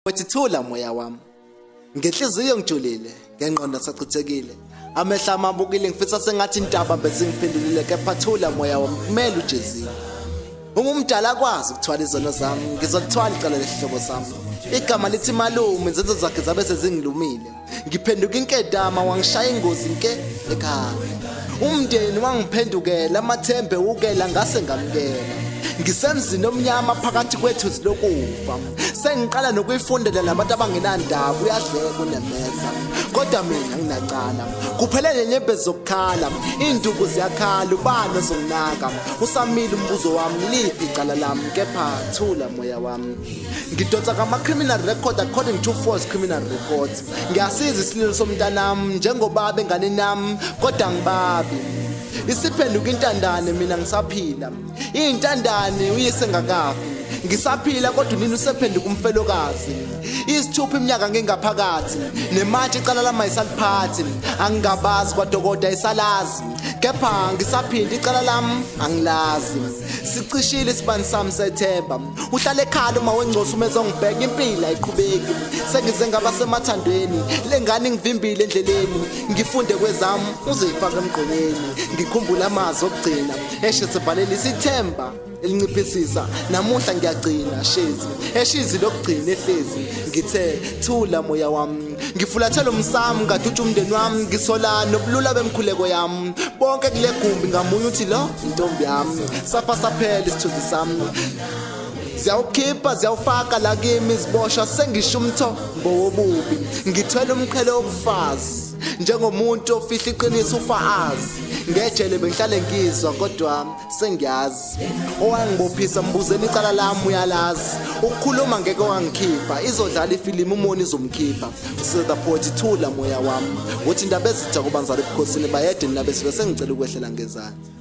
Wethithula moya wami. Ngenhliziyo ngijulile, ngengqondo sachithekile. Amehla amabukile ngifisa sengathi intaba bezingiphendulile kepha thula moya wami kumele ujezile. Ungumdala kwazi ukuthwala izono zami, ngizothwala icala lehlobo sami. Igama lithi malume izenzo zakhe zabe sezingilumile. Ngiphenduka inkedama wangishaya ingozi nke ekhaya. Umndeni wangiphendukela amathembe ukela ngase ngamkela. Ngisemzini omnyama phakathi kwethu zilokufa. Sengiqala nokuyifundela nabantu abangenandaba uyadleka unemeza. Kodwa mina nginacala. Kuphelele nyembezi zokukhala, induku ziyakhala ubani ozonginaka. Usamile umbuzo wami liphi icala lami kepha thula moya wami. Ngidonsa kama criminal record according to false criminal records. Ngiyasiza isililo somntanami njengoba bengane nami kodwa ngibabi. Isiphenduka intandane mina ngisaphila. Intandane uyise ngakafi. Ngisaphila kodwa nini usephenduka umfelokazi. Isithupha iminyaka ngengaphakathi nemanje icala lami ayisaliphathi. Angingabazi kwaDokotela isalazi. Kepha ngisaphinda icala lami angilazi. Sicishile isibani sami sethemba. Uhlale ekhaya uma wengcosa umeze ngibheka impilo ayiqhubeki. Sengize ngaba semathandweni. Lengane ngivimbile endleleni. Ngifunde kwezami uzifaka emgqonyeni. Ngikhumbula amazwi okugcina eshe sebhalela isithemba elinciphisisa namuhla ngiyagcina shezi eshizi lokugcina ehlezi ngithe thula moya wami ngifulathela umsami ngadutsha umndeni wami ngisola nobulula bemkhuleko yami bonke kule gumbi ngamunye uthi lo intombi yami safa saphela isithunzi sami ziyawukhipha ziyawufaka la kimi iziboshwa sengisho umthombo wobubi ngithwele umqhele wobufazi njengomuntu ofihla iqiniso ufazi ngejele bengihlale ngizwa kodwa sengiyazi owangibophisa mbuzeni icala lami uyalazi ukukhuluma ngeke wangikhipha izodlala ifilimu umoni izomkhipha the poet thula moya wami uthi indaba ezitha kubanzala ebukhosini bayede nina bese sengicela ukwehlela ngezansi.